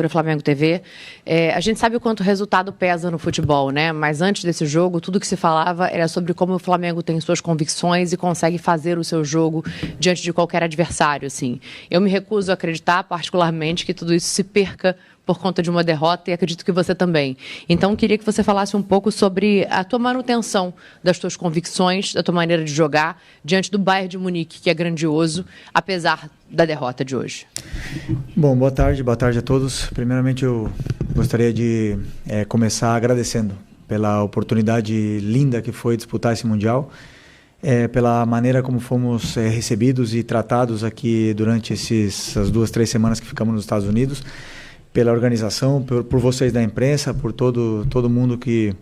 Flamengo TV. A gente sabe o quanto o resultado pesa no futebol, né? Mas antes desse jogo, tudo que se falava era sobre como o Flamengo tem suas convicções e consegue fazer o seu jogo diante de qualquer adversário, assim. Eu me recuso a acreditar, particularmente, que tudo isso se perca por conta de uma derrota, e acredito que você também. Então, queria que você falasse um pouco sobre a tua manutenção das tuas convicções, da tua maneira de jogar, diante do Bayern de Munique, que é grandioso, apesar da derrota de hoje. Bom, boa tarde a todos. Primeiramente, eu gostaria de começar agradecendo pela oportunidade linda que foi disputar esse Mundial, pela maneira como fomos recebidos e tratados aqui durante essas 2-3 semanas que ficamos nos Estados Unidos, pela organização, por vocês da imprensa, por todo mundo que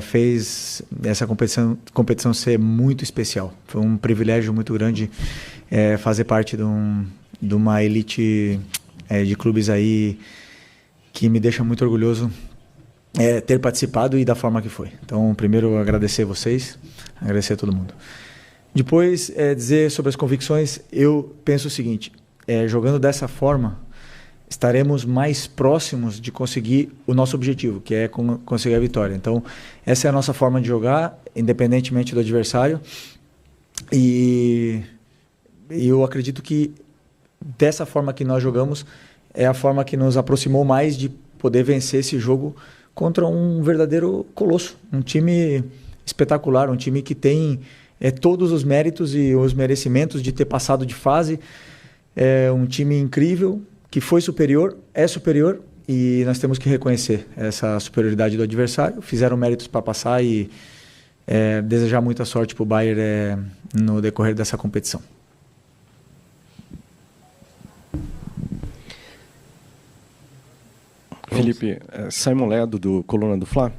fez essa competição ser muito especial. Foi um privilégio muito grande fazer parte de uma elite de clubes aí que me deixa muito orgulhoso ter participado e da forma que foi. Então, primeiro, agradecer vocês, agradecer a todo mundo. Depois, dizer sobre as convicções, eu penso o seguinte, jogando dessa forma, estaremos mais próximos de conseguir o nosso objetivo, que é conseguir a vitória. Então, essa é a nossa forma de jogar, independentemente do adversário. E eu acredito que dessa forma que nós jogamos é a forma que nos aproximou mais de poder vencer esse jogo contra um verdadeiro colosso, um time espetacular, um time que tem todos os méritos e os merecimentos de ter passado de fase, um time incrível, que foi superior, é superior, e nós temos que reconhecer essa superioridade do adversário. Fizeram méritos para passar e desejar muita sorte para o Bayern no decorrer dessa competição. Felipe, Simon Ledo, do Coluna do Fla.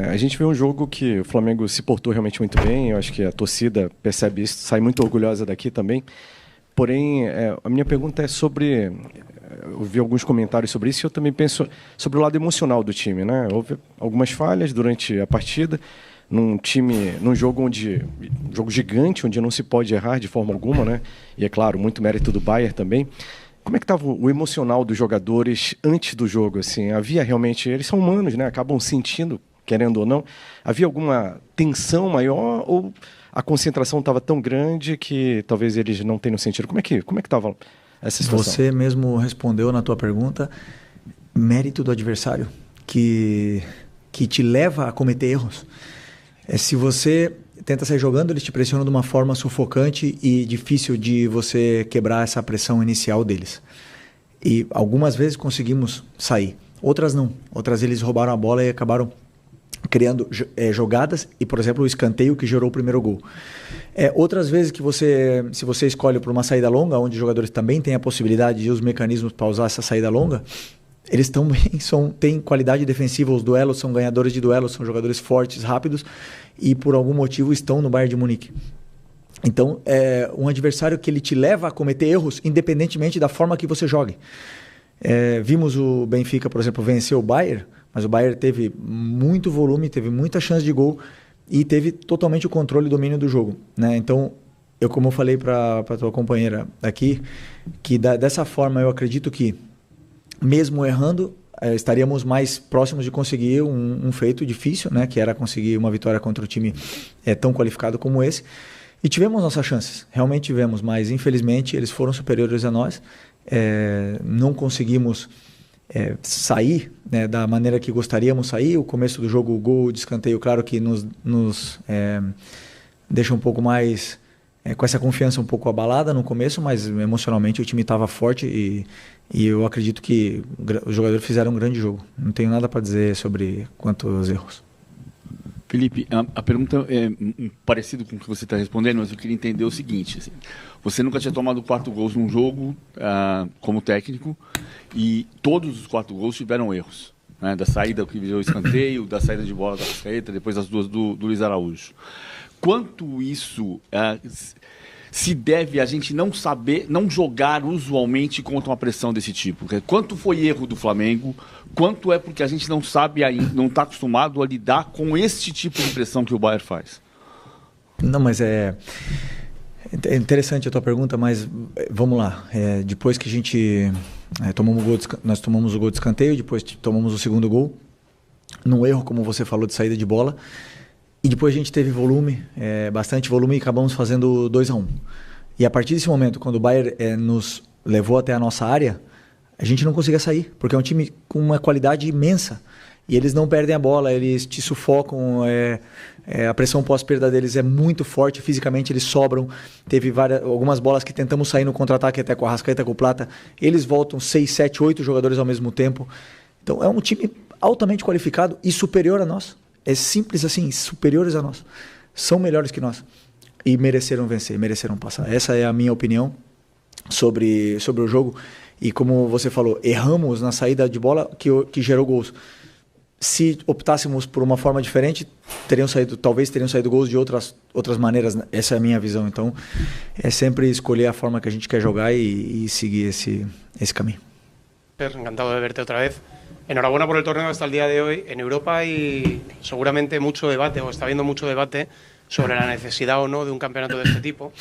A gente vê um jogo que o Flamengo se portou realmente muito bem, eu acho que a torcida percebe isso, sai muito orgulhosa daqui também. Porém, a minha pergunta é sobre... Eu vi alguns comentários sobre isso e eu também penso sobre o lado emocional do time, né? Houve algumas falhas durante a partida, num jogo jogo gigante, onde não se pode errar de forma alguma, né? E é claro, muito mérito do Bayern também. Como é que estava o emocional dos jogadores antes do jogo? Assim, havia realmente... Eles são humanos, né? Acabam sentindo, querendo ou não. Havia alguma tensão maior ou a concentração estava tão grande que talvez eles não tenham sentido? Como é que estava essa situação? Você mesmo respondeu na tua pergunta, mérito do adversário, que te leva a cometer erros. Se você tenta sair jogando, eles te pressionam de uma forma sufocante e difícil de você quebrar essa pressão inicial deles. E algumas vezes conseguimos sair, outras não. Outras eles roubaram a bola e acabaram criando jogadas e, por exemplo, o escanteio que gerou o primeiro gol. Outras vezes que se você escolhe por uma saída longa, onde os jogadores também têm a possibilidade de os mecanismos para usar essa saída longa, eles também têm qualidade defensiva, os duelos são ganhadores de duelos, são jogadores fortes, rápidos e por algum motivo estão no Bayern de Munique. Então, é um adversário que ele te leva a cometer erros independentemente da forma que você jogue. Vimos o Benfica, por exemplo, vencer o Bayern, mas o Bayern teve muito volume, teve muita chance de gol e teve totalmente o controle e domínio do jogo, né? Então, como eu falei para a tua companheira aqui, que dessa forma eu acredito que, mesmo errando, estaríamos mais próximos de conseguir um feito difícil, né? Que era conseguir uma vitória contra um time tão qualificado como esse. E tivemos nossas chances, realmente tivemos, mas infelizmente eles foram superiores a nós. Não conseguimos sair, né, da maneira que gostaríamos sair. O começo do jogo, o gol de escanteio, claro que nos deixa um pouco mais com essa confiança um pouco abalada no começo, mas emocionalmente o time estava forte e eu acredito que os jogadores fizeram um grande jogo. Não tenho nada para dizer sobre quantos erros. Felipe, a pergunta é parecida com o que você está respondendo, mas eu queria entender o seguinte. Assim, você nunca tinha tomado 4 gols num jogo como técnico e todos os 4 gols tiveram erros. Né? Da saída que virou escanteio, da saída de bola da Arrascaeta, depois as duas do Luiz Araújo. Quanto isso se deve a gente não saber, não jogar usualmente contra uma pressão desse tipo? Quanto foi erro do Flamengo? Quanto é porque a gente não sabe ainda, não está acostumado a lidar com este tipo de pressão que o Bayern faz? Não, mas é interessante a tua pergunta, mas vamos lá. Depois que a gente Nós tomamos o gol de escanteio, depois tomamos o segundo gol, num erro, como você falou, de saída de bola. E depois a gente teve volume, bastante volume, e acabamos fazendo 2-1. E a partir desse momento, quando o Bayern nos levou até a nossa área, a gente não conseguia sair, porque é um time com uma qualidade imensa. E eles não perdem a bola, eles te sufocam, a pressão pós-perda deles é muito forte, fisicamente eles sobram. Teve algumas bolas que tentamos sair no contra-ataque, até com a Arrascaeta, com o Plata. Eles voltam 6, 7, 8 jogadores ao mesmo tempo. Então é um time altamente qualificado e superior a nós. É simples assim, superiores a nós. São melhores que nós. E mereceram vencer, mereceram passar. Essa é a minha opinião sobre o jogo. E como você falou, erramos na saída de bola que gerou gols. Se optássemos por uma forma diferente, talvez teriam saído gols de outras maneiras. Essa é a minha visão. Então, é sempre escolher a forma que a gente quer jogar e seguir esse caminho. Encantado de verte otra vez. Enhorabuena por el torneo hasta el día de hoy. En Europa hay seguramente mucho debate, o está habiendo mucho debate, sobre la necesidad o no de un campeonato de este tipo.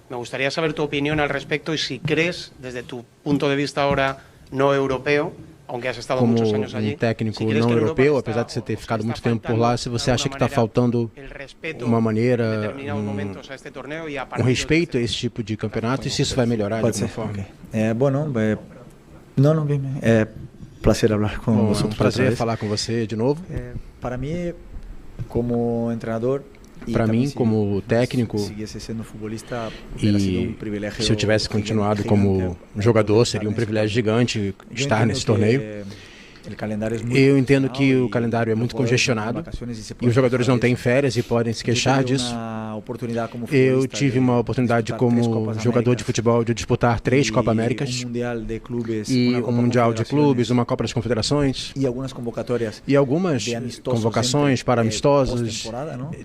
Me gustaría saber tu opinión al respecto y si crees, desde tu punto de vista ahora no europeo, aunque has estado muchos años allí, técnico não europeu, apesar de você ter ficado muito tempo por lá, se você acha que está faltando uma maneira, um respeito a esse tipo de campeonato e se isso vai melhorar de alguma forma. Okay. Não, bem. É prazer falar com você. É um prazer falar com você de novo. Para mim, como treinador, para mim, como técnico, e se eu tivesse continuado como jogador, seria um privilégio gigante estar nesse torneio. Eu entendo que o calendário é muito congestionado e os jogadores não têm férias e podem se queixar disso. Eu tive uma oportunidade como jogador de futebol de disputar 3 Copa Américas e um Mundial de Clubes, uma Copa das Confederações e algumas convocações para amistosos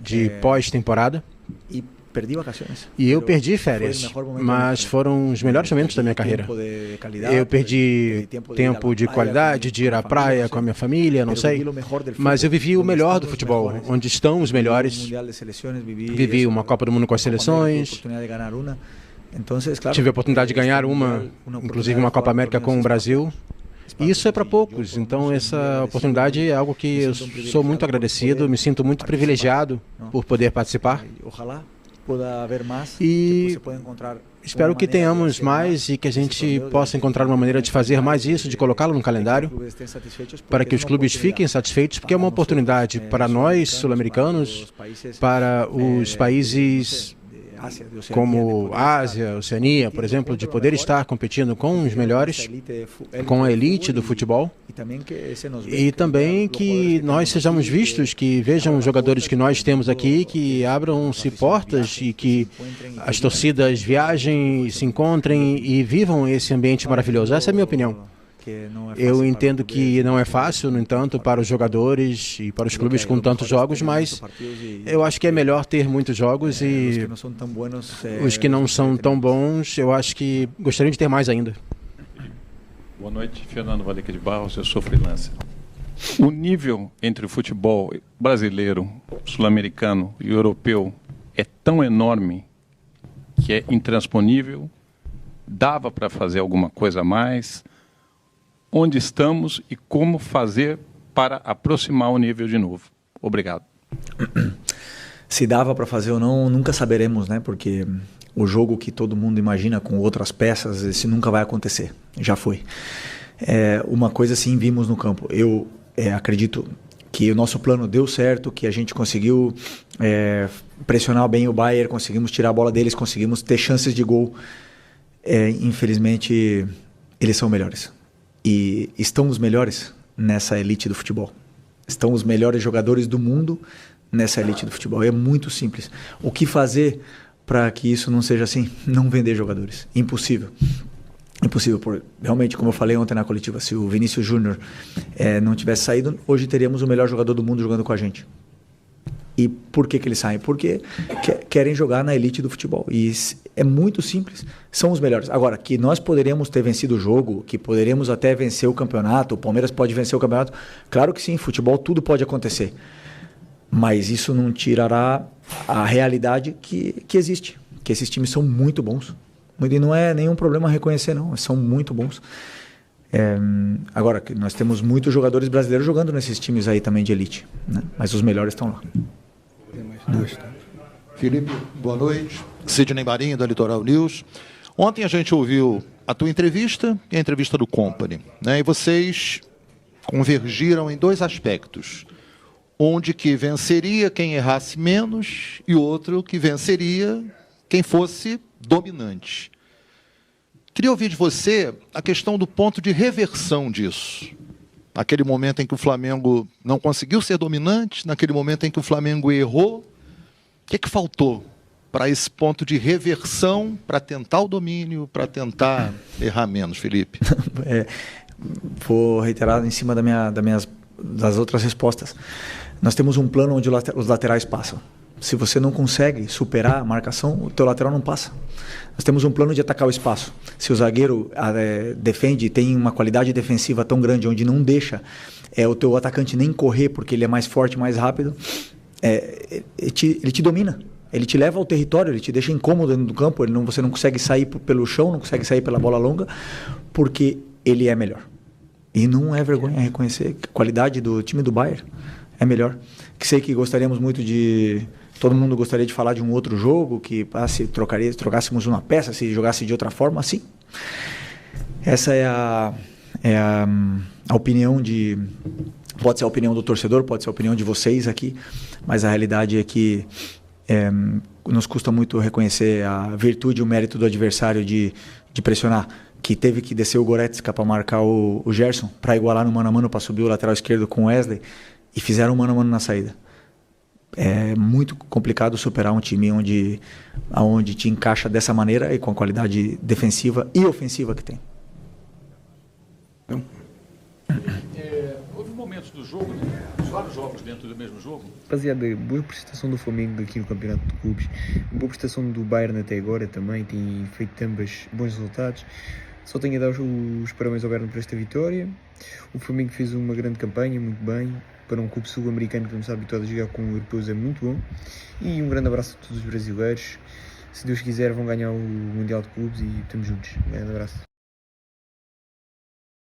de pós-temporada. E eu perdi férias, mas foram os melhores momentos da minha carreira. Eu perdi tempo de qualidade, de ir à praia com a minha família, não sei. Mas eu vivi o melhor do futebol, onde estão os melhores. Vivi uma Copa do Mundo com as seleções. Tive a oportunidade de ganhar inclusive uma Copa América com o Brasil. E isso é para poucos, então essa oportunidade é algo que eu sou muito agradecido, me sinto muito privilegiado por poder participar. E espero que tenhamos mais e que a gente possa encontrar uma maneira de fazer mais isso, de colocá-lo no calendário, para que os clubes fiquem satisfeitos, porque é uma oportunidade para nós, sul-americanos, para os países como Ásia, Oceania, por exemplo, de poder estar competindo com os melhores, com a elite do futebol, e também que nós sejamos vistos, que vejam os jogadores que nós temos aqui, que abram-se portas e que as torcidas viajem, se encontrem e vivam esse ambiente maravilhoso. Essa é a minha opinião. Eu entendo que não é fácil, no entanto, para os jogadores e para os clubes com tantos jogos, mas eu acho que é melhor ter muitos jogos e os que não são tão bons, eu acho que gostariam de ter mais ainda. Boa noite, Fernando Valeca de Barros, eu sou freelancer. O nível entre o futebol brasileiro, sul-americano e europeu é tão enorme que é intransponível, dava para fazer alguma coisa a mais. Onde estamos e como fazer para aproximar o nível de novo. Obrigado. Se dava para fazer ou não, nunca saberemos, né? Porque o jogo que todo mundo imagina com outras peças, esse nunca vai acontecer. Já foi. Uma coisa assim vimos no campo. Eu acredito que o nosso plano deu certo, que a gente conseguiu pressionar bem o Bayern, conseguimos tirar a bola deles, conseguimos ter chances de gol. Infelizmente, eles são melhores. E estão os melhores nessa elite do futebol. Estão os melhores jogadores do mundo nessa elite do futebol. É muito simples. O que fazer para que isso não seja assim? Não vender jogadores. Impossível. Impossível. Realmente, como eu falei ontem na coletiva, se o Vinícius Júnior não tivesse saído, hoje teríamos o melhor jogador do mundo jogando com a gente. E por que eles saem? Porque querem jogar na elite do futebol. E é muito simples. São os melhores. Agora, que nós poderíamos ter vencido o jogo, que poderíamos até vencer o campeonato, o Palmeiras pode vencer o campeonato. Claro que sim, futebol tudo pode acontecer. Mas isso não tirará a realidade que existe. Que esses times são muito bons. E não é nenhum problema reconhecer, não. São muito bons. Agora, nós temos muitos jogadores brasileiros jogando nesses times aí também de elite, né? Mas os melhores estão lá. Felipe, boa noite. Sidney Marinho, da Litoral News. Ontem a gente ouviu a tua entrevista e a entrevista do Company, né? E vocês convergiram em 2 aspectos. Onde que venceria quem errasse menos e outro que venceria quem fosse dominante. Queria ouvir de você a questão do ponto de reversão disso. Naquele momento em que o Flamengo não conseguiu ser dominante, naquele momento em que o Flamengo errou, o que faltou para esse ponto de reversão, para tentar o domínio, para tentar errar menos, Felipe? Vou reiterar em cima das outras respostas. Nós temos um plano onde os laterais passam. Se você não consegue superar a marcação, o teu lateral não passa. Nós temos um plano de atacar o espaço. Se o zagueiro defende, tem uma qualidade defensiva tão grande, onde não deixa o teu atacante nem correr, porque ele é mais forte, mais rápido, ele te domina. Ele te leva ao território, ele te deixa incômodo dentro do campo, você não consegue sair pelo chão, não consegue sair pela bola longa, porque ele é melhor. E não é vergonha reconhecer que a qualidade do time do Bayern é melhor. Que sei que gostaríamos muito de... Todo mundo gostaria de falar de um outro jogo, que se trocássemos uma peça, se jogasse de outra forma, sim. Essa é a opinião de... Pode ser a opinião do torcedor, pode ser a opinião de vocês aqui, mas a realidade é que nos custa muito reconhecer a virtude e o mérito do adversário de pressionar, que teve que descer o Goretzka para marcar o Gerson, para igualar no mano a mano, para subir o lateral esquerdo com o Wesley, e fizeram um mano a mano na saída. É muito complicado superar um time onde te encaixa dessa maneira e com a qualidade defensiva e ofensiva que tem. Houve momentos do jogo, né? Vários jogos dentro do mesmo jogo. Rapaziada, boa prestação do Flamengo aqui no Campeonato de Clubes, boa prestação do Bayern até agora também, tem feito ambas bons resultados. Só tenho a dar os parabéns ao Bayern por esta vitória. O Flamengo fez uma grande campanha, muito bem, para um clube sul-americano que não está habituado a jogar com europeus, é muito bom. E um grande abraço a todos os brasileiros. Se Deus quiser, vão ganhar o Mundial de Clubes e estamos juntos. Um grande abraço.